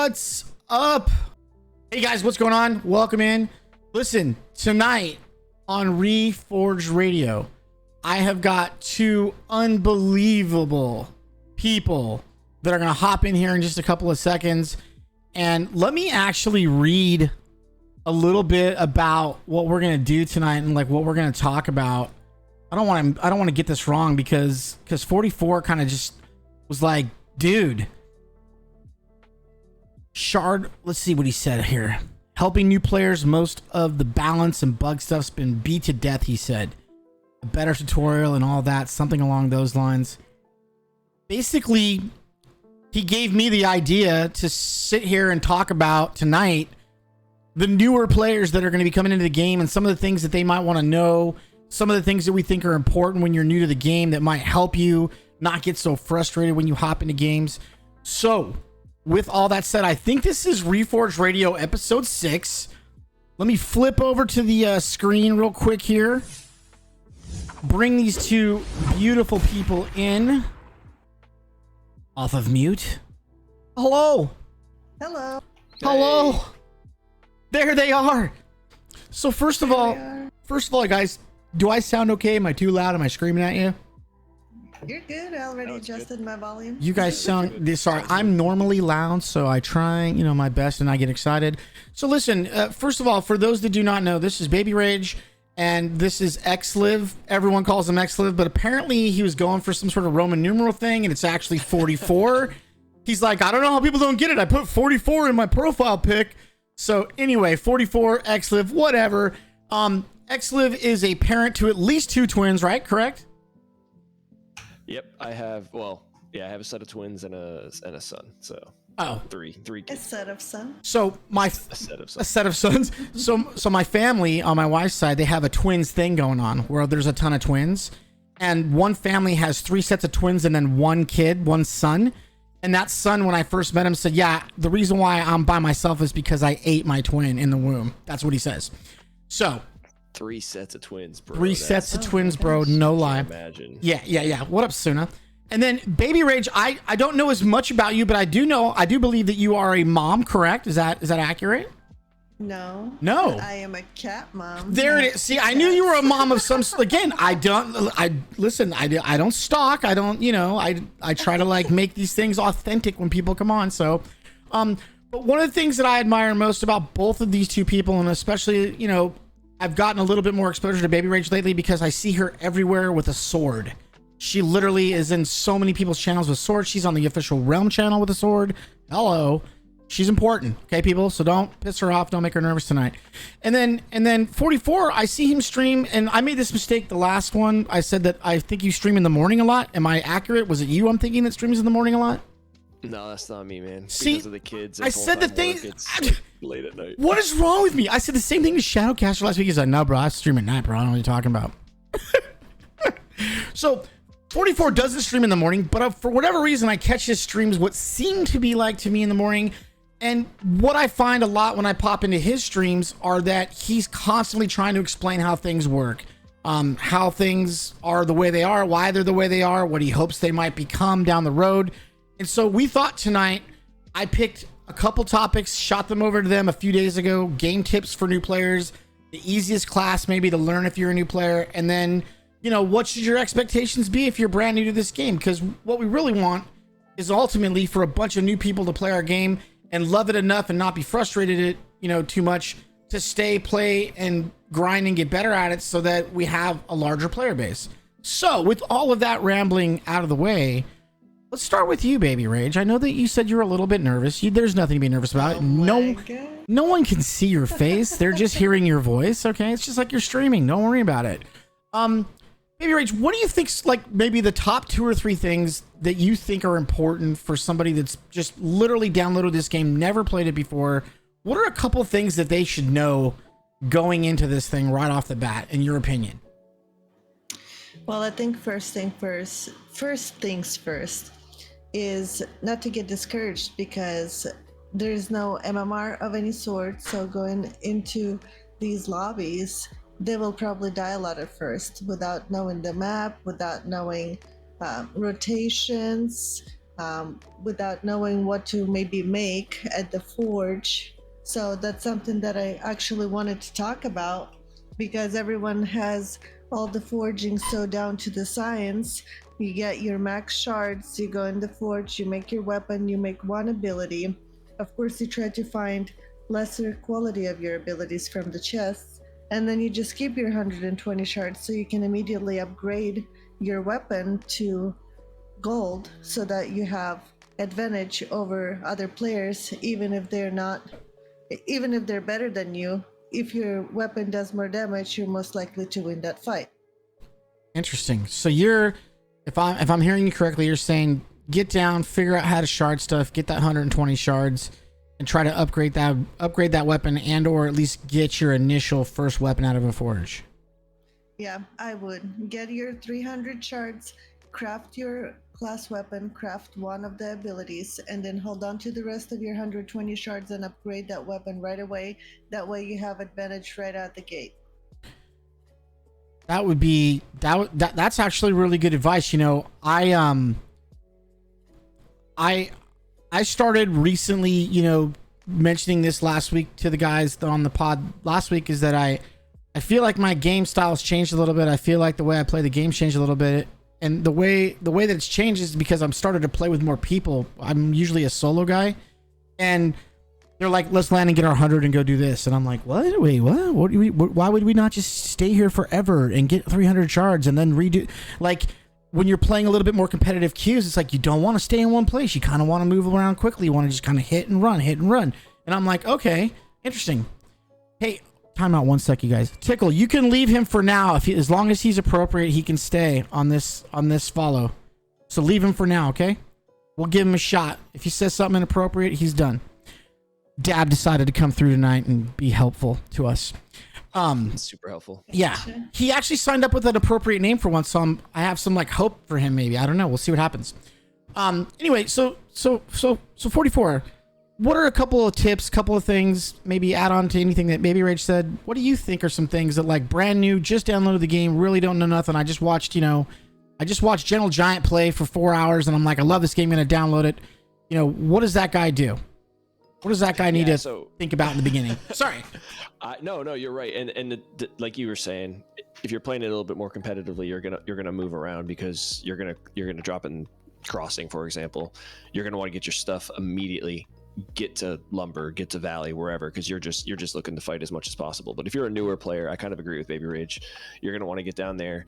What's up? Hey guys, what's going on? Welcome in. Listen, tonight on Reforged Radio, I have got two unbelievable people that are going to hop in here in just a couple of seconds. And let me actually read a little bit about what we're going to do tonight and like what we're going to talk about. I don't want to get this wrong because 44 kind of just was like, dude, Shard, let's see what he said here. Helping new players, most of the balance and bug stuff's been beat to death, he said. A better tutorial and all that, something along those lines. Basically, he gave me the idea to sit here and talk about tonight the newer players that are going to be coming into the game and some of the things that they might want to know, some of the things that we think are important when you're new to the game that might help you not get so frustrated when you hop into games. So, with all that said, I think this is Reforged Radio episode 6. Let me flip over to the screen real quick here. Bring these two beautiful people in. Off of mute. Hello. Hello. Hello. Hey. There they are. So first of all, guys, do I sound okay? Am I too loud? Am I screaming at you? You're good. I already adjusted my volume. You guys sound, sorry, I'm normally loud, so I try, my best and I get excited. So listen, first of all, for those that do not know, this is BaebeeRage and this is XLIV. Everyone calls him XLIV, but apparently he was going for some sort of Roman numeral thing and it's actually 44. He's like, I don't know how people don't get it. I put 44 in my profile pic. So anyway, 44, XLIV, whatever. XLIV is a parent to at least 2 twins, right? Correct? Yep, I have. Well, yeah, I have a set of twins and a son. So three kids. A set of sons. So a set of sons. A set of sons. So my family on my wife's side, they have a twins thing going on where there's a ton of twins, and one family has 3 sets of twins and then 1 kid, 1 son. And that son, when I first met him, said, "Yeah, the reason why I'm by myself is because I ate my twin in the womb." That's what he says. So. 3 sets of twins, bro. 3 sets of twins, bro. No lie. Imagine. Yeah. What up, Suna? And then BaebeeRage, I don't know as much about you, but I do believe that you are a mom, correct? Is that accurate? No. I am a cat mom. There it is. See, I knew you were a mom of some. Again, I don't stalk. I don't. I try to like make these things authentic when people come on. So, but one of the things that I admire most about both of these two people, and especially I've gotten a little bit more exposure to BaebeeRage lately because I see her everywhere with a sword. She literally is in so many people's channels with swords. She's on the official Realm channel with a sword. Hello. She's important. Okay, people? So don't piss her off. Don't make her nervous tonight. And then 44, I see him stream, and I made this mistake the last one. I said that I think you stream in the morning a lot. Am I accurate? Was it you I'm thinking that streams in the morning a lot? No, that's not me, man. See, because of the kids. I said the thing. It's late at night. What is wrong with me? I said the same thing to Shadowcaster last week. He's like, "No, bro, I stream at night, bro. I don't know what you're talking about." So 44 doesn't stream in the morning, but for whatever reason, I catch his streams what seem to be like to me in the morning. And what I find a lot when I pop into his streams are that he's constantly trying to explain how things work, how things are the way they are, why they're the way they are, what he hopes they might become down the road. And so we thought tonight, I picked a couple topics, shot them over to them a few days ago, game tips for new players, the easiest class maybe to learn if you're a new player, and then, what should your expectations be if you're brand new to this game? Because what we really want is ultimately for a bunch of new people to play our game and love it enough and not be frustrated at it, too much to stay, play, and grind and get better at it so that we have a larger player base. So with all of that rambling out of the way, let's start with you, BaebeeRage. I know that you said you're a little bit nervous. There's nothing to be nervous about. No one can see your face. They're just hearing your voice. Okay, it's just like you're streaming. Don't worry about it. BaebeeRage, what do you think's like maybe the top 2 or 3 things that you think are important for somebody that's just literally downloaded this game, never played it before? What are a couple things that they should know going into this thing right off the bat, in your opinion? Well, I think first things first is not to get discouraged because there's no MMR of any sort. So going into these lobbies, they will probably die a lot at first without knowing the map, without knowing rotations, without knowing what to maybe make at the forge. So that's something that I actually wanted to talk about, because everyone has all the forging so down to the science. You get your max shards, you go in the forge, you make your weapon, you make one ability. Of course, you try to find lesser quality of your abilities from the chests, and then you just keep your 120 shards so you can immediately upgrade your weapon to gold, so that you have advantage over other players, even if they're better than you. If your weapon does more damage, you're most likely to win that fight. Interesting. So if I'm hearing you correctly, you're saying get down, figure out how to shard stuff, get that 120 shards, and try to upgrade that weapon, and or at least get your initial first weapon out of a forge. Yeah, I would get your 300 shards, craft your class weapon, craft one of the abilities, and then hold on to the rest of your 120 shards and upgrade that weapon right away. That way you have advantage right out the gate. That's actually really good advice. You know, I started recently, you know, mentioning this last week to the guys on the pod last week, is that I feel like my game style's changed a little bit. I feel like the way I play the game changed a little bit. And the way that it's changed is because I'm started to play with more people. I'm usually a solo guy, and they're like, let's land and get our 100 and go do this. And I'm like, what? Wait, what? Why would we not just stay here forever and get 300 shards and then redo? Like, when you're playing a little bit more competitive queues, it's like you don't want to stay in one place. You kind of want to move around quickly. You want to just kind of hit and run. And I'm like, okay, interesting. Hey, time out 1 sec, you guys. Tickle, you can leave him for now. As long as he's appropriate, he can stay on this follow. So leave him for now, okay? We'll give him a shot. If he says something inappropriate, he's done. Dab decided to come through tonight and be helpful to us. Super helpful. Yeah, he actually signed up with an appropriate name for once, so I have some like hope for him. Maybe, I don't know. We'll see what happens. Anyway, so 44. What are a couple of tips, couple of things, maybe add on to anything that BaebeeRage said? What do you think are some things that, like, brand new, just downloaded the game, really don't know nothing? I just watched Gentle Giant play for 4 hours, and I'm like, I love this game, I'm going to download it. You know, what does that guy do? What does that guy need to think about in the beginning? Sorry. No, you're right. And like you were saying, if you're playing it a little bit more competitively, you're gonna move around, because you're gonna drop in Crossing, for example. You're gonna want to get your stuff immediately, get to Lumber, get to Valley, wherever, because you're just looking to fight as much as possible. But if you're a newer player, I kind of agree with BaebeeRage. You're gonna want to get down there.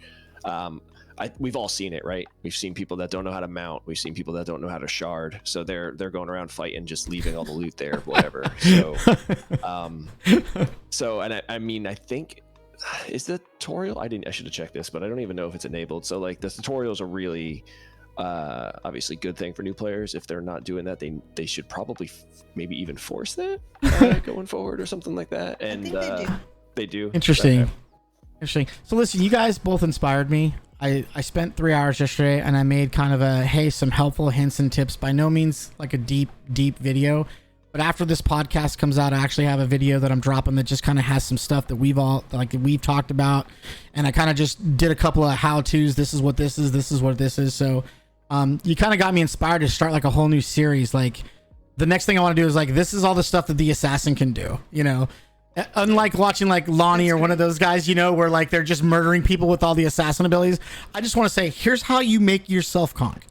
We've all seen it, right? We've seen people that don't know how to mount. We've seen people that don't know how to shard. So they're going around fighting, just leaving all the loot there, whatever. I mean, I think, is the tutorial? I should have checked this, but I don't even know if it's enabled. So like, the tutorials are really obviously good thing for new players. If they're not doing that, they should probably maybe even force that going forward or something like that. And I think they do. Interesting. So listen, you guys both inspired me. I spent 3 hours yesterday, and I made kind of some helpful hints and tips. By no means like a deep video, but after this podcast comes out, I actually have a video that I'm dropping that just kind of has some stuff that we've talked about, and I kind of just did a couple of how-tos. This is what this is. This is what this is. So you kind of got me inspired to start like a whole new series. Like, the next thing I want to do is like, this is all the stuff that the assassin can do, you know. Unlike watching like Lonnie or one of those guys, you know, where like they're just murdering people with all the assassin abilities. I just want to say, here's how you make yourself conk.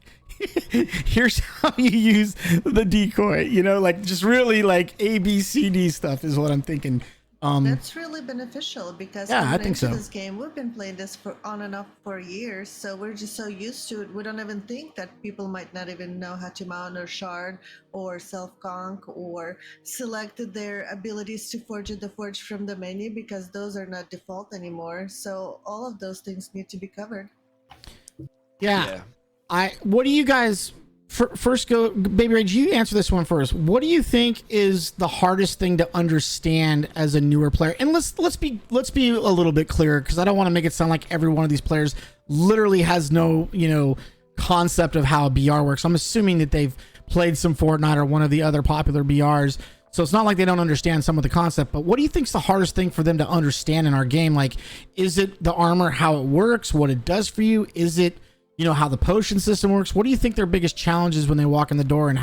Here's how you use the decoy, you know, like just really like ABCD stuff is what I'm thinking. That's really beneficial, because I think so. This game, we've been playing this for on and off for years, so we're just so used to it. We don't even think that people might not even know how to mount or shard or self-conk or select their abilities to forge at the forge from the menu, because those are not default anymore. So all of those things need to be covered. Yeah. What do you guys... First, go, BaebeeRage, you answer this one first. What do you think is the hardest thing to understand as a newer player? And let's be a little bit clearer, because I don't want to make it sound like every one of these players literally has no, you know, concept of how a BR works. I'm assuming that they've played some Fortnite or one of the other popular BRs, so it's not like they don't understand some of the concept. But what do you think is the hardest thing for them to understand in our game? Like, is it the armor, how it works, what it does for you? Is it, you know, how the potion system works. What do you think their biggest challenge is when they walk in the door, and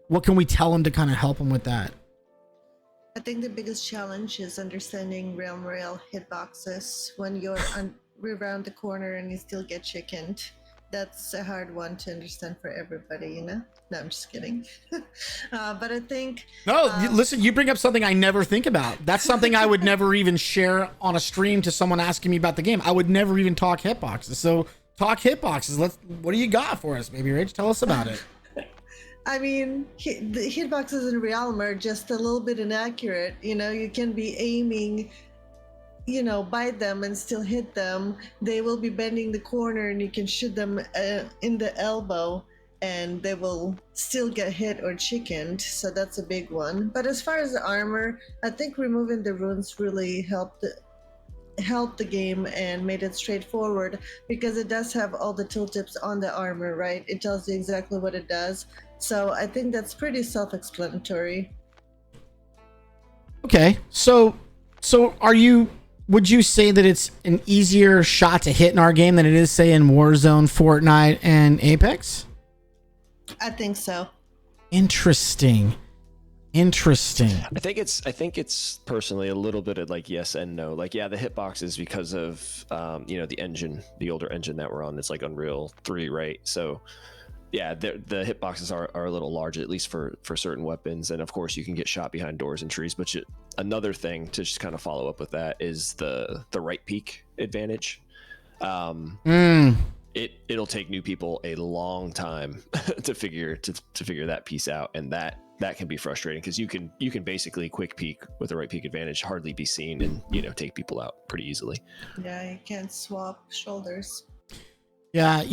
what can we tell them to kind of help them with that? I think the biggest challenge is understanding Realm Royale hitboxes when you're around the corner and you still get chickened. That's a hard one to understand for everybody, you know? No, I'm just kidding. But I think... Listen, you bring up something I never think about. That's something I would never even share on a stream to someone asking me about the game. I would never even talk hitboxes. So talk hitboxes. What do you got for us, BaebeeRage? Tell us about it. I mean, the hitboxes in Realm are just a little bit inaccurate. You know, you can be aiming, you know, by them and still hit them. They will be bending the corner and you can shoot them in the elbow and they will still get hit or chickened. So that's a big one. But as far as the armor, I think removing the runes really helped the game and made it straightforward, because it does have all the tooltips on the armor, right? It tells you exactly what it does. So I think that's pretty self-explanatory. Okay, so would you say that it's an easier shot to hit in our game than it is, say, in Warzone, Fortnite, and Apex? I think so. Interesting. I think it's personally a little bit of like yes and no. Like, yeah, the hitbox is because of the engine, the older engine that we're on. It's like Unreal 3, right? So yeah, the hitboxes are a little large, at least for certain weapons, and of course you can get shot behind doors and trees. But another thing to just kind of follow up with that is the right peek advantage. It'll take new people a long time to figure that piece out, and that can be frustrating because you can basically quick peek with the right peek advantage, hardly be seen, and take people out pretty easily. Yeah, you can't swap shoulders. Yeah,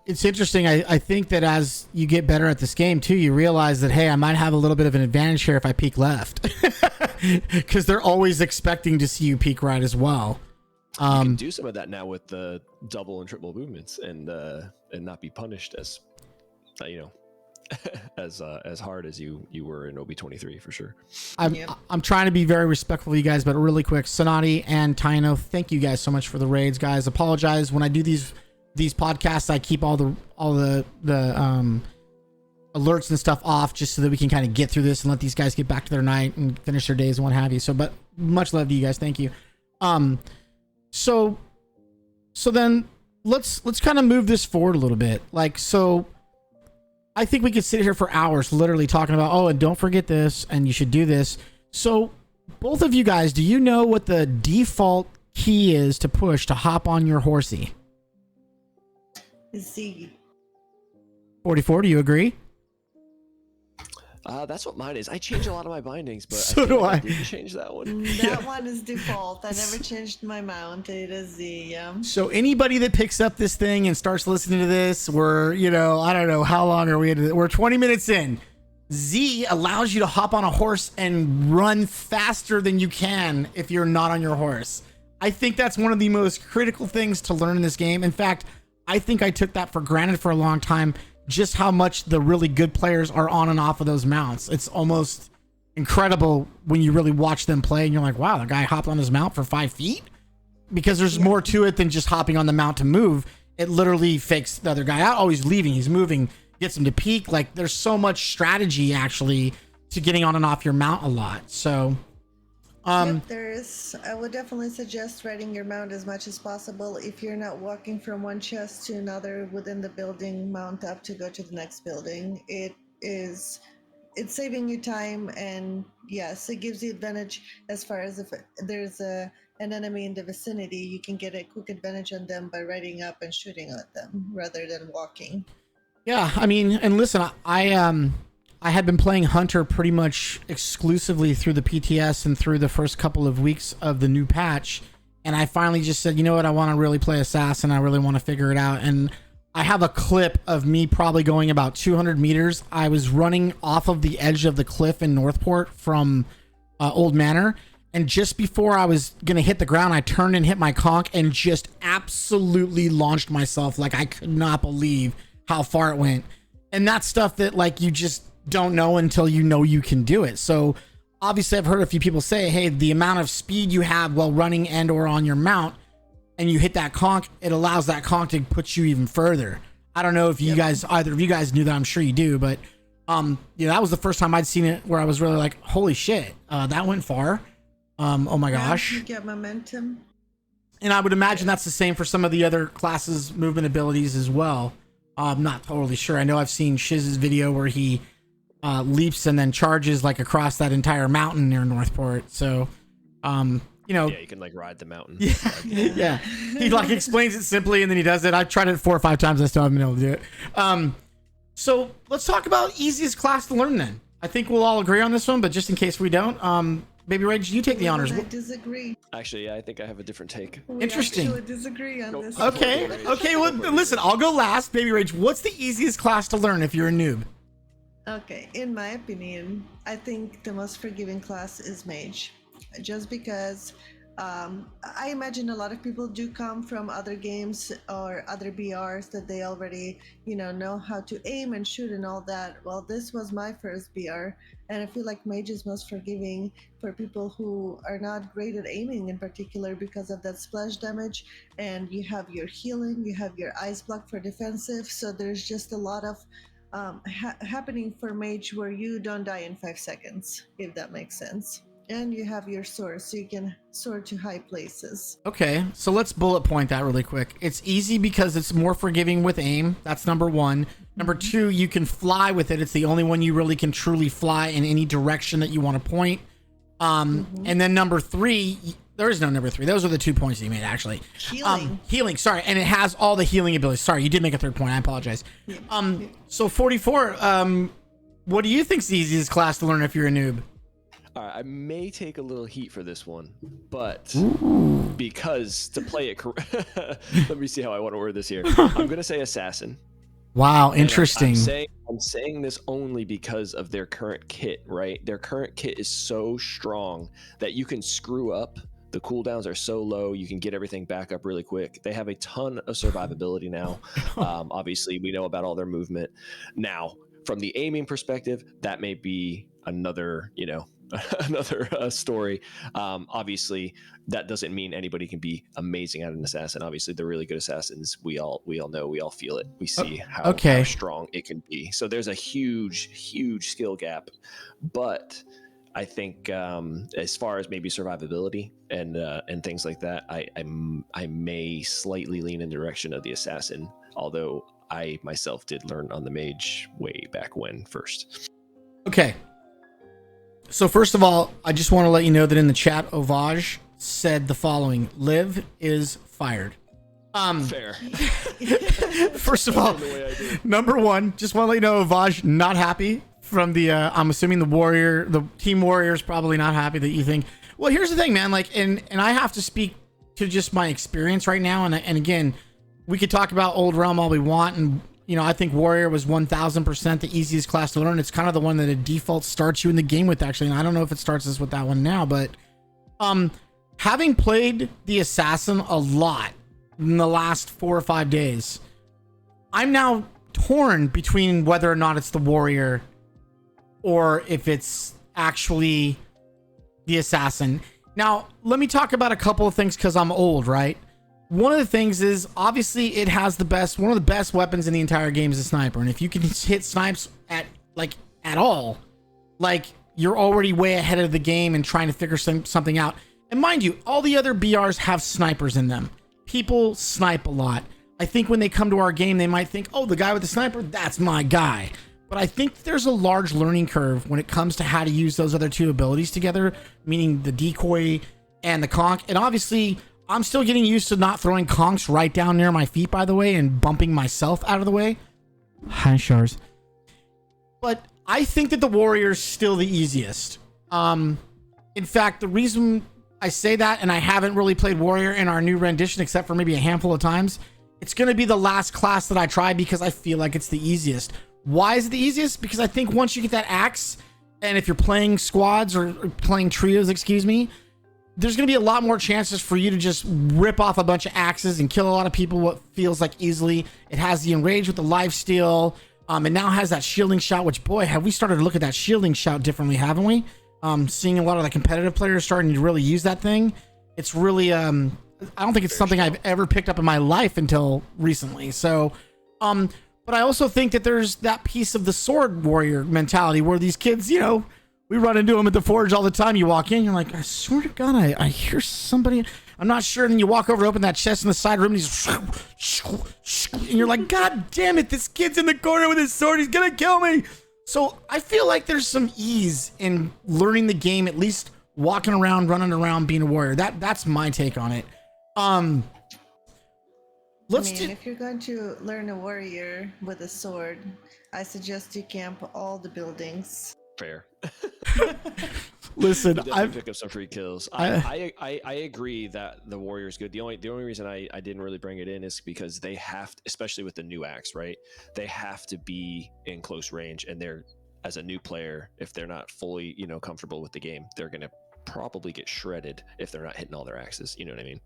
it's interesting. I think that as you get better at this game too, you realize that, hey, I might have a little bit of an advantage here if I peek left, because they're always expecting to see you peek right as well. You can do some of that now with the double and triple movements, and not be punished as as hard as you were in OB23 for sure. I'm trying to be very respectful of you guys, but really quick, Sonati and Taino, thank you guys so much for the raids, guys. Apologize when I do these podcasts. I keep all the alerts and stuff off just so that we can kind of get through this and let these guys get back to their night and finish their days and what have you. So, but much love to you guys. Thank you. So then let's kind of move this forward a little bit. Like, so I think we could sit here for hours literally talking about, oh, and don't forget this, and you should do this. So both of you guys, do you know what the default key is to push to hop on your horsey? Z. 44, do you agree? That's what mine is. I change a lot of my bindings, but So do I. I didn't change that one. That one is default. I never changed my mount. It is Z, yeah. So anybody that picks up this thing and starts listening to this, we're, I don't know, how long are we into it? We're 20 minutes in. Z allows you to hop on a horse and run faster than you can if you're not on your horse. I think that's one of the most critical things to learn in this game. In fact, I think I took that for granted for a long time, just how much the really good players are on and off of those mounts. It's almost incredible when you really watch them play and you're like, wow, the guy hopped on his mount for 5 feet? Because there's more to it than just hopping on the mount to move. It literally fakes the other guy out. Oh, he's leaving, he's moving, gets him to peak. Like, there's so much strategy actually to getting on and off your mount a lot. So Yep, there is. I would definitely suggest riding your mount as much as possible. If you're not walking from one chest to another within the building, mount up to go to the next building. It's saving you time, and yes, it gives you advantage as far as if there's an enemy in the vicinity, you can get a quick advantage on them by riding up and shooting at them rather than walking. Yeah, I mean, and listen, I had been playing Hunter pretty much exclusively through the PTS and through the first couple of weeks of the new patch. And I finally just said, you know what? I want to really play Assassin. I really want to figure it out. And I have a clip of me probably going about 200 meters. I was running off of the edge of the cliff in Northport from Old Manor. And just before I was going to hit the ground, I turned and hit my conch and just absolutely launched myself. Like, I could not believe how far it went. And that's stuff that, like, you just don't know until you know you can do it. So obviously I've heard a few people say, hey, the amount of speed you have while running and or on your mount and you hit that conch, it allows that conch to put you even further. I don't know if you guys, either of you guys knew that. I'm sure you do, but that was the first time I'd seen it where I was really like, holy shit, that went far. Oh my gosh. You get momentum. And I would imagine that's the same for some of the other classes' movement abilities as well. I'm not totally sure. I know I've seen Shiz's video where he leaps and then charges like across that entire mountain near Northport. So, yeah, you can like ride the mountain. Yeah. He like explains it simply and then he does it. I've tried it 4 or 5 times. I still haven't been able to do it. So let's talk about easiest class to learn then. I think we'll all agree on this one, but just in case we don't, BaebeeRage, you take the honors. I disagree. Actually, yeah, I think I have a different take. Interesting. We disagree on this. Okay. Well, listen, I'll go last. BaebeeRage, what's the easiest class to learn if you're a noob? Okay, in my opinion, I think the most forgiving class is Mage. Just because I imagine a lot of people do come from other games or other BRs that they already, know how to aim and shoot and all that. Well, this was my first BR, and I feel like Mage is most forgiving for people who are not great at aiming in particular because of that splash damage, and you have your healing, you have your ice block for defensive, so there's just a lot of happening for Mage where you don't die in 5 seconds, if that makes sense. And you have your sword, so you can soar to high places. Okay, so let's bullet point that really quick. It's easy because it's more forgiving with aim. That's number 1. Number 2, you can fly with it. It's the only one you really can truly fly in any direction that you want to point. And then number 3, there is no number 3. Those are the 2 points that you made, actually. Healing, sorry. And it has all the healing abilities. Sorry, you did make a 3rd point. I apologize. So 44, what do you think's the easiest class to learn if you're a noob? All right, I may take a little heat for this one, but because to play it, let me see how I want to word this here. I'm going to say assassin. Wow, interesting. I'm saying this only because of their current kit, right? Their current kit is so strong that you can screw up. The cooldowns are so low, you can get everything back up really quick. They have a ton of survivability now. Obviously, we know about all their movement. Now, from the aiming perspective, that may be another, another story. Obviously, that doesn't mean anybody can be amazing at an assassin. Obviously, the really good assassins, we all know, we all feel it. We see how strong it can be. So there's a huge skill gap. But I think as far as maybe survivability and things like that, I may slightly lean in the direction of the assassin, although I myself did learn on the mage way back when first. Okay. So first of all, I just want to let you know that in the chat, Ovage said the following: Liv is fired. Fair. First of all, number 1, just want to let you know, Ovage not happy from the, I'm assuming the team warrior is probably not happy that you think. Well, here's the thing, man. Like, and I have to speak to just my experience right now. And again, we could talk about old Realm all we want. And, I think warrior was 1000% the easiest class to learn. It's kind of the one that it default starts you in the game with, actually. And I don't know if it starts us with that one now, but having played the assassin a lot in the last 4 or 5 days, I'm now torn between whether or not it's the warrior or if it's actually the assassin. Now, let me talk about a couple of things because I'm old, right? One of the things is, obviously, it has one of the best weapons in the entire game is a sniper. And if you can hit snipes at all, you're already way ahead of the game and trying to figure something out. And mind you, all the other BRs have snipers in them. People snipe a lot. I think when they come to our game, they might think, oh, the guy with the sniper, that's my guy. But I think there's a large learning curve when it comes to how to use those other 2 abilities together, meaning the decoy and the conch. And obviously, I'm still getting used to not throwing conchs right down near my feet, by the way, and bumping myself out of the way. Hi, Shars. But I think that the warrior's still the easiest. In fact, the reason I say that, and I haven't really played warrior in our new rendition except for maybe a handful of times, it's going to be the last class that I try because I feel like it's the easiest. Why is it the easiest? Because I think once you get that axe, and if you're playing squads or playing trios, there's going to be a lot more chances for you to just rip off a bunch of axes and kill a lot of people what feels like easily. It has the enrage with the lifesteal. It now has that shielding shout, which, boy, have we started to look at that shielding shout differently, haven't we? Seeing a lot of the competitive players starting to really use that thing. It's really I don't think it's something I've ever picked up in my life until recently. So, but I also think that there's that piece of the sword warrior mentality where these kids, you know, we run into them at the forge all the time. You walk in, you're like, I swear to God, I hear somebody. I'm not sure. And then you walk over to open that chest in the side room, and and you're like, God damn it, this kid's in the corner with his sword. He's gonna kill me. So I feel like there's some ease in learning the game, at least walking around, running around, being a warrior. That's my take on it. If you're going to learn a warrior with a sword, I suggest you camp all the buildings. Fair. Listen, I pick up some free kills. I agree that the warrior is good. The only reason I didn't really bring it in is because they have to, especially with the new axe, right? They have to be in close range, and they're, as a new player, if they're not fully, you know, comfortable with the game, they're gonna probably get shredded if they're not hitting all their axes. You know what I mean?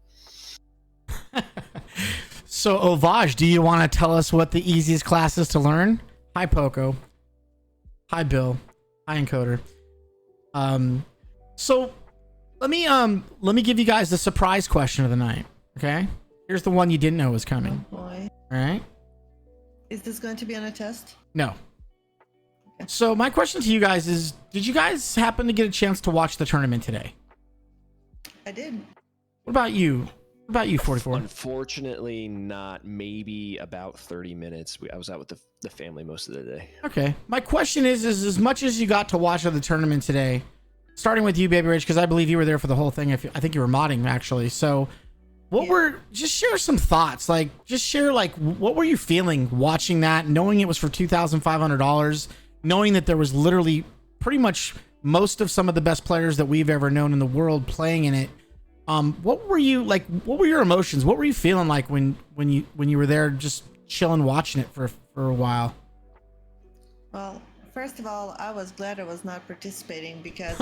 So, Ovage, do you want to tell us what the easiest class is to learn? Hi, Poco. Hi, Bill. Hi, Encoder. So let me give you guys the surprise question of the night. Okay, here's the one you didn't know was coming. Oh boy. All right. Is this going to be on a test? No. So my question to you guys is, did you guys happen to get a chance to watch the tournament today? I did. What about you? What about you, 44? Unfortunately, not. Maybe about 30 minutes. I was out with the family most of the day. Okay. My question is as much as you got to watch of the tournament today, starting with you, BaebeeRage, because I believe you were there for the whole thing. I think you were modding, actually. So just share some thoughts. Like, just share, like, what were you feeling watching that, knowing it was for $2,500, knowing that there was literally pretty much most of some of the best players that we've ever known in the world playing in it. What were you like? What were your emotions? What were you feeling like when you were there, just chilling, watching it for a while? Well, first of all, I was glad I was not participating because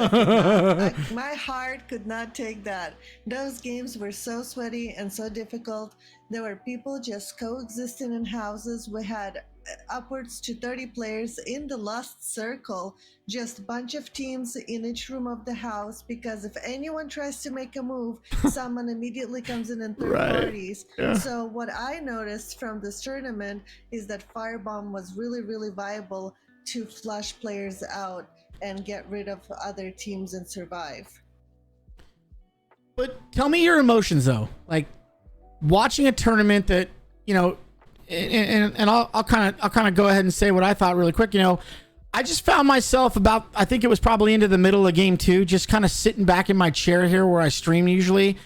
my heart could not take that. Those games were so sweaty and so difficult. There were people just coexisting in houses. We had upwards to 30 players in the Lost Circle, just a bunch of teams in each room of the house, because if anyone tries to make a move, someone immediately comes in and third parties. Yeah. So what I noticed from this tournament is that Firebomb was really, really viable to flush players out and get rid of other teams and survive. But tell me your emotions though, like watching a tournament that, you know, and I'll kind of go ahead and say what I thought really quick. You know, I just found myself about, I think it was probably into the middle of game 2, just kind of sitting back in my chair here where I stream usually,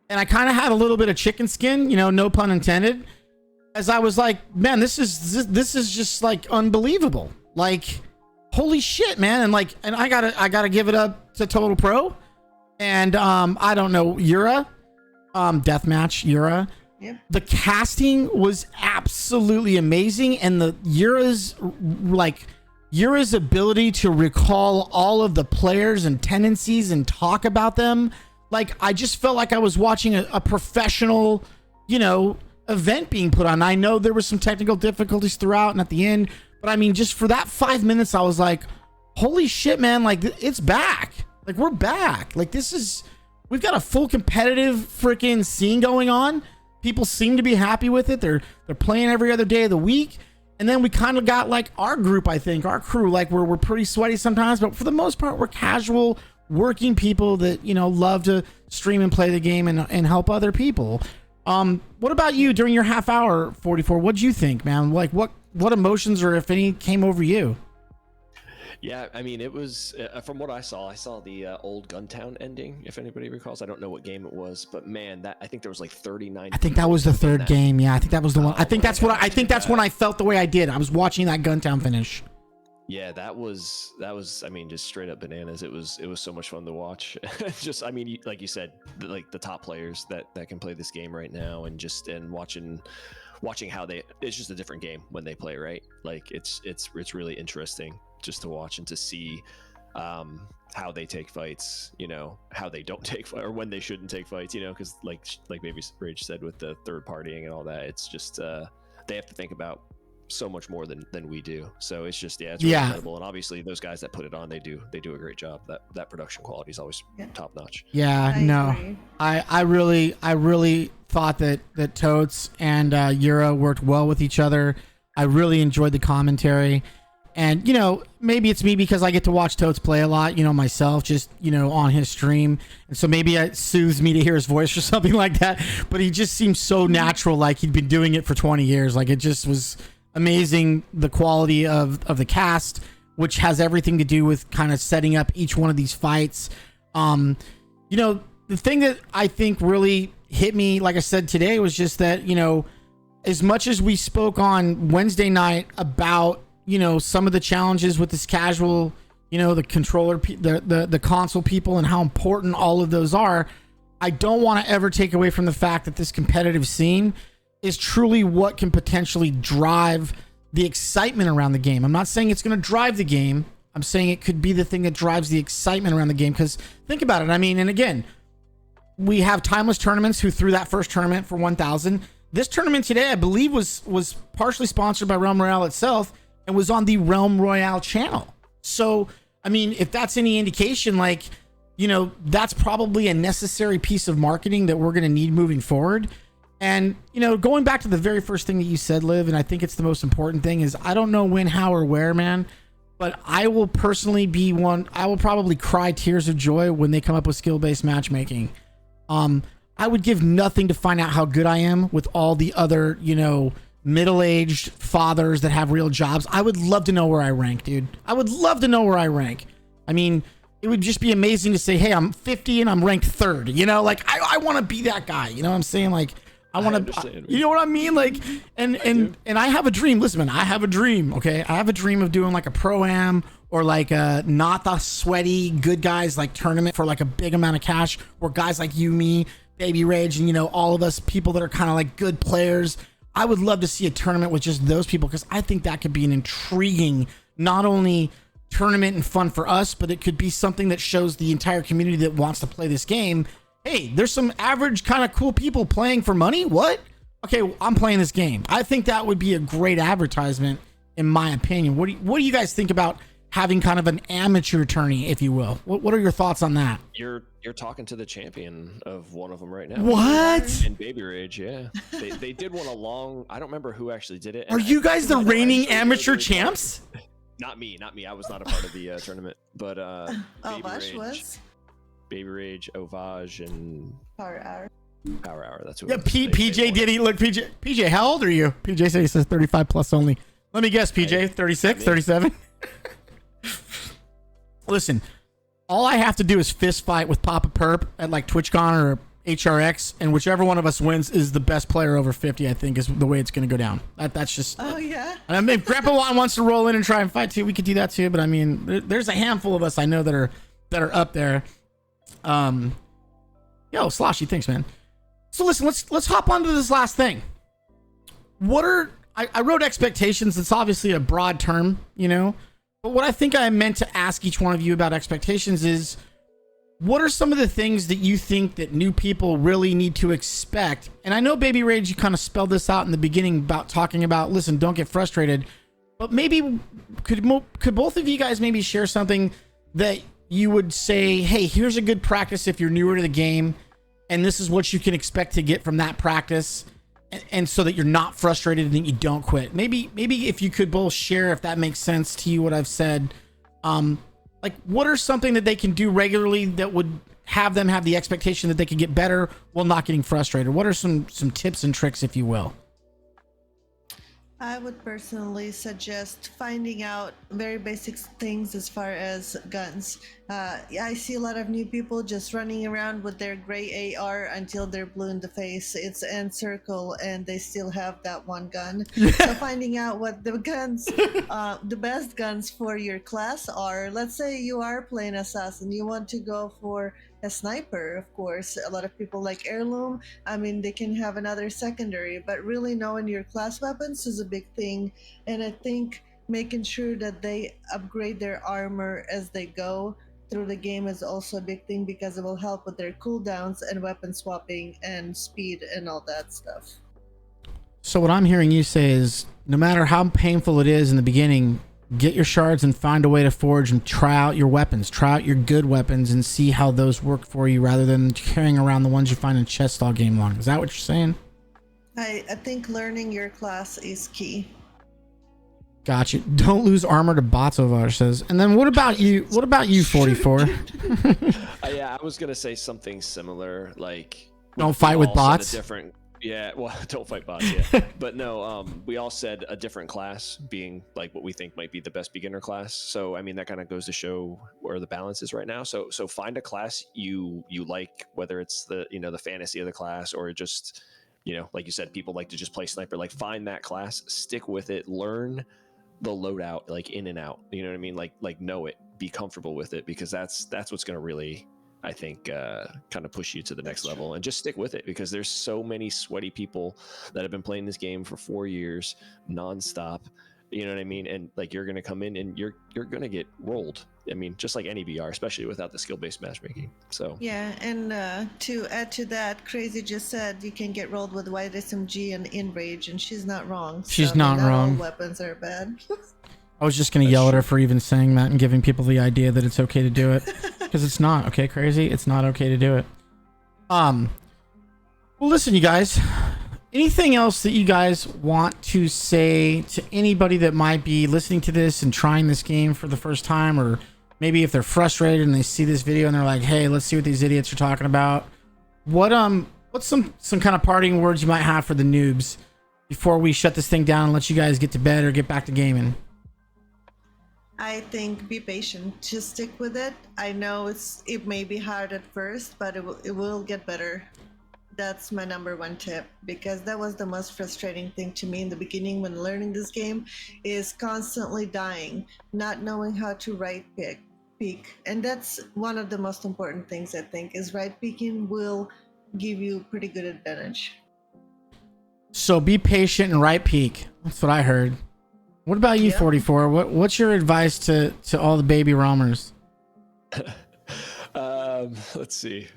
and I kind of had a little bit of chicken skin, you know, no pun intended, as I was like, man, this is just like unbelievable, like holy shit, man. And like, and I gotta give it up to Total Pro, and I don't know, Yura, deathmatch Yura. Yep. The casting was absolutely amazing, and the Yura's ability to recall all of the players and tendencies and talk about them, like I just felt like I was watching a professional, you know, event being put on. I know there was some technical difficulties throughout and at the end, but I mean, just for that 5 minutes, I was like, holy shit, man, like it's back. Like we're back. Like we've got a full competitive freaking scene going on. People seem to be happy with it. They're playing every other day of the week. And then we kind of got like our group, I think, our crew, like we're pretty sweaty sometimes, but for the most part, we're casual working people that, you know, love to stream and play the game and help other people. What about you during your half hour, 44? What'd you think, man? Like what emotions, or if any, came over you? Yeah, I mean, it was, from what I saw the old Guntown ending, if anybody recalls. I don't know what game it was, but man, I think there was like 39. I think that was the third game. Yeah, I think that was the one. I think that's when I felt the way I did. I was watching that Guntown finish. Yeah, that was, I mean, just straight up bananas. It was so much fun to watch. Just, I mean, like you said, like the top players that can play this game right now, and watching how it's just a different game when they play, right? Like it's really interesting just to watch and to see how they take fights, you know, how they don't take fights, or when they shouldn't take fights, you know, because like BaebeeRage said with the third partying and all that, it's just they have to think about so much more than we do. So it's just it's really incredible. And obviously those guys that put it on, they do a great job. That production quality is always top notch. I really thought that Totes and Yura worked well with each other. I really enjoyed the commentary. And, you know, maybe it's me because I get to watch Totes play a lot, you know, myself, just, you know, on his stream. And so maybe it soothes me to hear his voice or something like that. But he just seems so natural, like he'd been doing it for 20 years. Like, it just was amazing, the quality of the cast, which has everything to do with kind of setting up each one of these fights. You know, the thing that I think really hit me, like I said today, was just that, you know, as much as we spoke on Wednesday night about, you know, some of the challenges with this casual, you know, the controller, the console people, and how important all of those are, I don't want to ever take away from the fact that this competitive scene is truly what can potentially drive the excitement around the game. I'm not saying it's going to drive the game. I'm saying it could be the thing that drives the excitement around the game. Because think about it. I mean, and again, we have Timeless Tournaments who threw that first tournament for 1,000. This tournament today, I believe, was partially sponsored by Realm Royale itself, and was on the Realm Royale channel. So, I mean, if that's any indication, like, you know, that's probably a necessary piece of marketing that we're going to need moving forward. And, you know, going back to the very first thing that you said, Liv, and I think it's the most important thing, is I don't know when, how, or where, man, but I will personally be one. I will probably cry tears of joy when they come up with skill-based matchmaking. I would give nothing to find out how good I am with all the other, you know, middle-aged fathers that have real jobs. I would love to know where I rank, dude. I would love to know where I rank. I mean, it would just be amazing to say, hey, I'm 50 and I'm ranked third, you know, like I want to be that guy. You know what I'm saying? Like, I want to, you know what I mean? Like, and I have a dream. Listen, man, I have a dream. Okay. I have a dream of doing like a pro-am or like a not the sweaty good guys like tournament for like a big amount of cash, where guys like you, me, BaebeeRage, and, you know, all of us people that are kind of like good players. I would love to see a tournament with just those people, because I think that could be an intriguing, not only tournament and fun for us, but it could be something that shows the entire community that wants to play this game, hey, there's some average kind of cool people playing for money. What? Okay, well, I'm playing this game. I think that would be a great advertisement, in my opinion. What do you guys think about having kind of an amateur tourney, if you will? What are your thoughts on that? You're talking to the champion of one of them right now. What? In BaebeeRage, yeah. They did one along. I don't remember who actually did it. Are you guys the reigning amateur champs? Not me. I was not a part of the tournament. But Ovage was. BaebeeRage, Ovage, and Power Hour. That's who. Yeah, PJ did he look? PJ, how old are you? PJ said he says 35 plus only. Let me guess, PJ, 36, 37. Listen, all I have to do is fist fight with Papa Perp at like TwitchCon or HRX, and whichever one of us wins is the best player over 50. I think is the way it's going to go down. That's just. Oh yeah. I mean, if Grandpa Juan wants to roll in and try and fight too, we could do that too. But I mean, there's a handful of us I know that are up there. Yo, Sloshy, thanks, man. So listen, let's hop onto this last thing. What are I wrote expectations. It's obviously a broad term, you know. But what I think I meant to ask each one of you about expectations is, what are some of the things that you think that new people really need to expect? And I know, BaebeeRage, you kind of spelled this out in the beginning about talking about, listen, don't get frustrated. But maybe could both of you guys maybe share something that you would say, hey, here's a good practice if you're newer to the game, and this is what you can expect to get from that practice, and so that you're not frustrated and that you don't quit. Maybe if you could both share, if that makes sense to you, what I've said. Like, what are something that they can do regularly that would have them have the expectation that they can get better while not getting frustrated? What are some tips and tricks, if you will? I would personally suggest finding out very basic things as far as guns. I see a lot of new people just running around with their gray AR until they're blue in the face. It's end circle and they still have that one gun. So finding out what the guns, the best guns for your class are. Let's say you are playing assassin, you want to go for a sniper. Of course, a lot of people like heirloom. I mean, they can have another secondary, but really knowing your class weapons is a big thing. And I think making sure that they upgrade their armor as they go through the game is also a big thing, because it will help with their cooldowns and weapon swapping and speed and all that stuff. So what I'm hearing you say is, no matter how painful it is in the beginning, get your shards and find a way to forge and try out your weapons. Try out your good weapons and see how those work for you rather than carrying around the ones you find in chests all game long. Is that what you're saying? I think learning your class is key. Gotcha. Don't lose armor to bots, Ovar says. And then what about you? What about you, 44? Yeah, I was gonna say something similar. Like, Don't fight with all said a bots? different. Yeah, well, don't fight bots. Yeah, but no. We all said a different class being like what we think might be the best beginner class. So I mean, that kind of goes to show where the balance is right now. So find a class you like, whether it's the the fantasy of the class or just like you said, people like to just play sniper. Like, find that class, stick with it, learn the loadout like in and out. You know what I mean? Like know it, be comfortable with it, because that's what's going to really, I think, kind of push you to the next level. And just stick with it, because there's so many sweaty people that have been playing this game for 4 years nonstop. You know what I mean? And like, you're going to come in and you're going to get rolled. I mean, just like any VR, especially without the skill-based matchmaking. So yeah, and to add to that, Crazy just said you can get rolled with white SMG and in rage, and she's not wrong. She's not wrong. All weapons are bad. I was just going to yell at her for even saying that and giving people the idea that it's okay to do it. Because it's not, okay, Crazy? It's not okay to do it. Well, listen, you guys. Anything else that you guys want to say to anybody that might be listening to this and trying this game for the first time, or maybe if they're frustrated and they see this video and they're like, hey, let's see what these idiots are talking about? What's some kind of parting words you might have for the noobs before we shut this thing down and let you guys get to bed or get back to gaming? I think be patient. Just stick with it. I know it may be hard at first, but it will get better. That's my number one tip, because that was the most frustrating thing to me in the beginning when learning this game, is constantly dying, not knowing how to right peek. And that's one of the most important things, I think, is right peeking will give you pretty good advantage. So be patient and right peek. That's what I heard. What about you, 44? What's your advice to all the baby roamers? Let's see.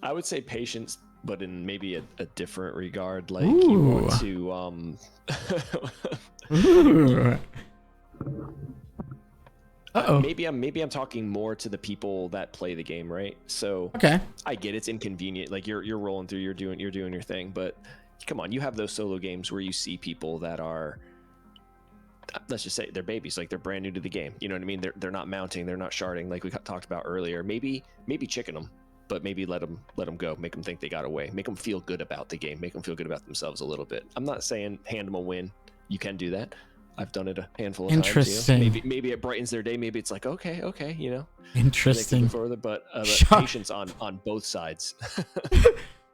I would say patience, but in maybe a different regard. Like, you want to maybe I'm talking more to the people that play the game, right? So okay, I get it's inconvenient. Like, you're rolling through, you're doing your thing, but come on, you have those solo games where you see people that are, let's just say, they're babies, like they're brand new to the game. You know what I mean? They're not mounting, they're not sharding, like we talked about earlier. Maybe chicken them, but maybe let them go. Make them think they got away. Make them feel good about the game. Make them feel good about themselves a little bit. I'm not saying hand them a win. You can do that. I've done it a handful of times. Interesting. Maybe it brightens their day. Maybe it's like, okay, Interesting. Further, but patience on both sides.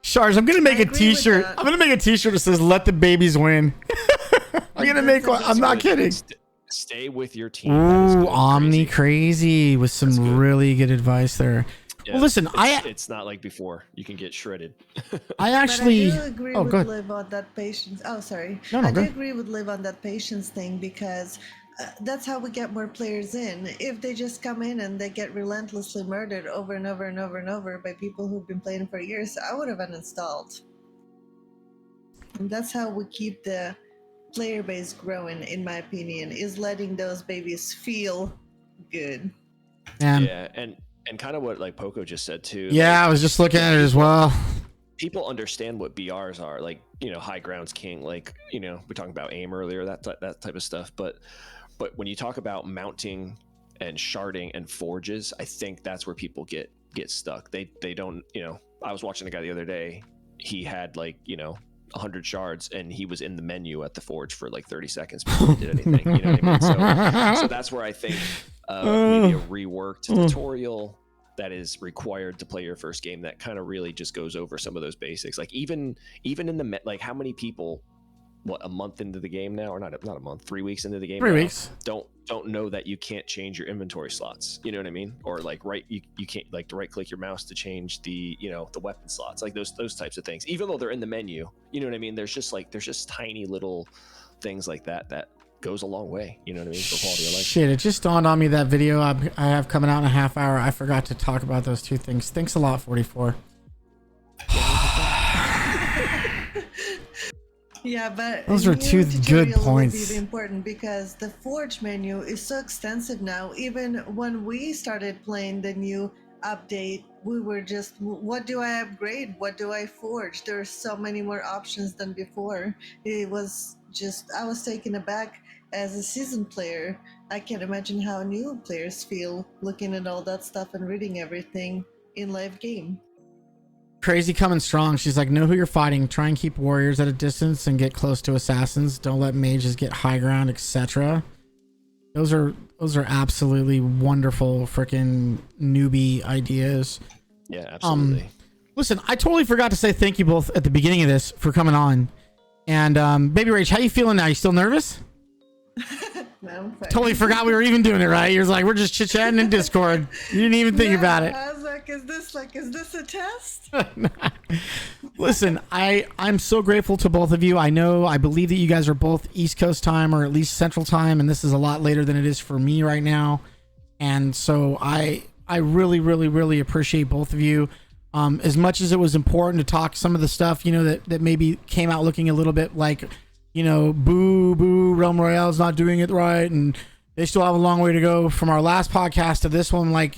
Shards, I'm gonna make a t-shirt. I'm gonna make a t-shirt that says "Let the babies win." I'm gonna make one. I'm not kidding. Stay with your team. Ooh, Omni crazy with some really good advice there. Yeah, well, listen, it's not like before. You can get shredded. I actually. But I do agree with Liv on that patience. Oh, sorry. I do agree with Liv on that patience thing, because that's how we get more players in. If they just come in and they get relentlessly murdered over and over and over and over by people who've been playing for years, I would have uninstalled. And that's how we keep the player base growing, in my opinion, is letting those babies feel good. Yeah, and kind of what like Poco just said too. Yeah, like, I was just looking at it as well. People understand what BRs are, like, high grounds king, like, we're talking about aim earlier, that type of stuff. But when you talk about mounting and sharding and forges, I think that's where people get stuck. They don't, I was watching a guy the other day. He had 100 shards, and he was in the menu at the forge for like 30 seconds before he did anything. You know what I mean? So that's where I think maybe a reworked tutorial that is required to play your first game that kind of really just goes over some of those basics. Like even in the like, how many people, a month into the game now, or not a month, 3 weeks into the game, 3 weeks, don't know that you can't change your inventory slots. You know what I mean? Or like you can't like to right click your mouse to change the the weapon slots, like those types of things, even though they're in the menu. You know what I mean? There's just tiny little things like that goes a long way. You know what I mean? For quality of life. Shit, it just dawned on me that video I have coming out in a half hour. I forgot to talk about those two things. Thanks a lot, 44. Yeah, but Those are new two good tutorial points. will be important because the Forge menu is so extensive now. Even when we started playing the new update, we were just, what do I upgrade? What do I forge? There are so many more options than before. It was just, I was taken aback as a seasoned player. I can't imagine how new players feel looking at all that stuff and reading everything in live game. Crazy coming strong. She's like, know who you're fighting. Try and keep warriors at a distance and get close to assassins. Don't let mages get high ground, etc. Those are absolutely wonderful freaking newbie ideas. Yeah, absolutely. Listen, I totally forgot to say thank you both at the beginning of this for coming on. And BaebeeRage, how you feeling now? You still nervous? No, I'm fine. Totally forgot we were even doing it, right? You're like, we're just chit-chatting in Discord. You didn't even think about it. I was like, is this a test? Listen, I'm so grateful to both of you. I believe that you guys are both East Coast time or at least Central time, and this is a lot later than it is for me right now. And so I really, really, really appreciate both of you. As much as it was important to talk some of the stuff, that maybe came out looking a little bit like, boo, Realm Royale is not doing it right, and they still have a long way to go from our last podcast to this one. Like,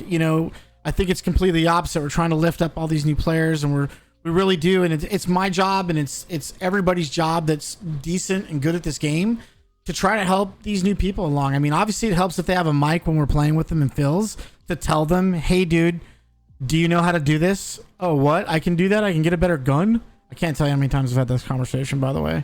I think it's completely the opposite. We're trying to lift up all these new players, and we really do. And it's my job, and it's everybody's job that's decent and good at this game to try to help these new people along. I mean, obviously it helps if they have a mic when we're playing with them and Phil's to tell them, hey, dude, do you know how to do this? Oh, what? I can do that? I can get a better gun? I can't tell you how many times I've had this conversation, by the way.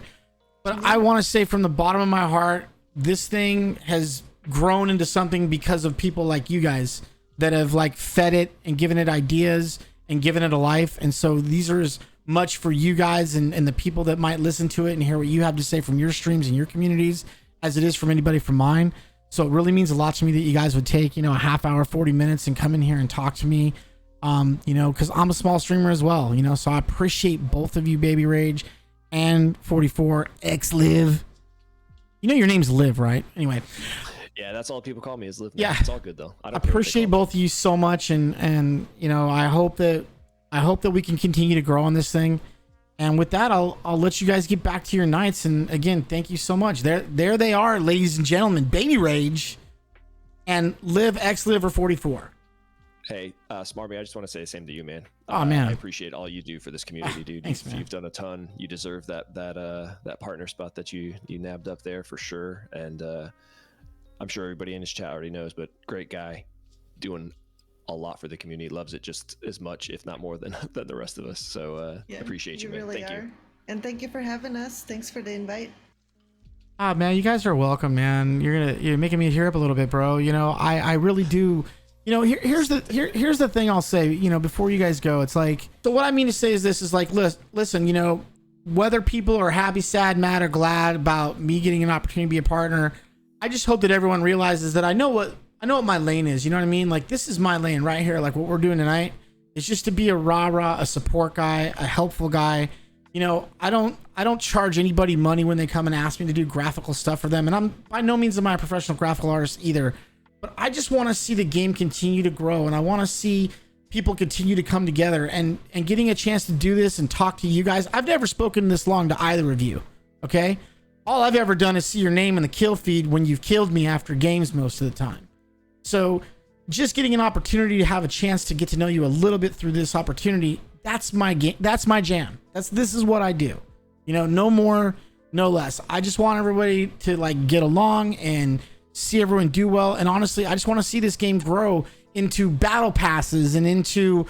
But I want to say from the bottom of my heart, this thing has grown into something because of people like you guys that have fed it and given it ideas and given it a life. And so these are as much for you guys and the people that might listen to it and hear what you have to say from your streams and your communities as it is from anybody from mine. So it really means a lot to me that you guys would take, a half hour, 40 minutes and come in here and talk to me. Because I'm a small streamer as well, so I appreciate both of you, BaebeeRage and 44 XLIV. Your name's Liv, right? Anyway. Yeah, that's all people call me is Liv. Yeah, it's all good though. I don't appreciate both of you so much, and I hope that we can continue to grow on this thing. And with that, I'll let you guys get back to your nights. And again, thank you so much. There they are, ladies and gentlemen, BaebeeRage and Liv XLIV or 44. Hey, Smarmy, I just want to say the same to you, man. Oh man, I appreciate all you do for this community, dude. Thanks, man. You've done a ton. You deserve that partner spot that you nabbed up there for sure. And I'm sure everybody in this chat already knows, but great guy, doing a lot for the community. Loves it just as much, if not more, than the rest of us. So appreciate you, man. Really Thank you. And thank you for having us. Thanks for the invite. Ah, man, you guys are welcome, man. You're making me tear up a little bit, bro. I really do. Here's the thing I'll say, before you guys go. It's like, so what I mean to say is this is like, listen, whether people are happy, sad, mad, or glad about me getting an opportunity to be a partner, I just hope that everyone realizes that I know what my lane is. You know what I mean? Like, this is my lane right here. Like what we're doing tonight is just to be a rah-rah, a support guy, a helpful guy. I don't charge anybody money when they come and ask me to do graphical stuff for them. And I'm by no means am I a professional graphical artist either. But I just want to see the game continue to grow, and I want to see people continue to come together and getting a chance to do this and talk to you guys. I've never spoken this long to either of you, okay? All I've ever done is see your name in the kill feed when you've killed me after games most of the time. So just getting an opportunity to have a chance to get to know you a little bit through this opportunity, that's my game. That's my jam. This is what I do. No more, no less. I just want everybody to get along and see everyone do well. And honestly, I just want to see this game grow into battle passes and into,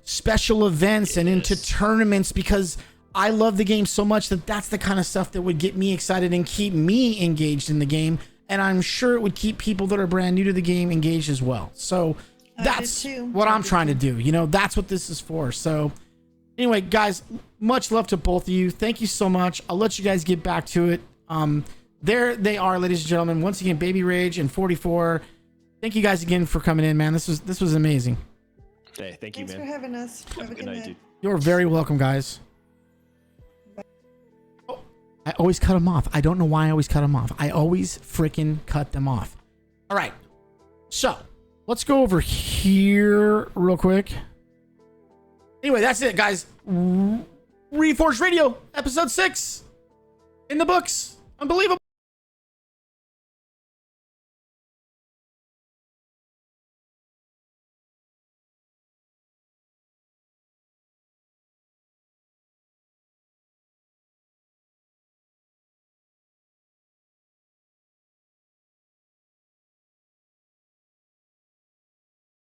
special events and into tournaments, because I love the game so much that's the kind of stuff that would get me excited and keep me engaged in the game. And I'm sure it would keep people that are brand new to the game engaged as well. So that's what I'm trying to do. That's what this is for. So anyway, guys, much love to both of you. Thank you so much. I'll let you guys get back to it. There they are, ladies and gentlemen. Once again, BaebeeRage and 44. Thank you guys again for coming in, man. This was amazing. Hey, thank you, man. Thanks for having us. Have a good night, dude. You're very welcome, guys. Oh, I always cut them off. I don't know why I always cut them off. I always freaking cut them off. All right. So let's go over here real quick. Anyway, that's it, guys. Reforged Radio, episode 6. in the books. Unbelievable.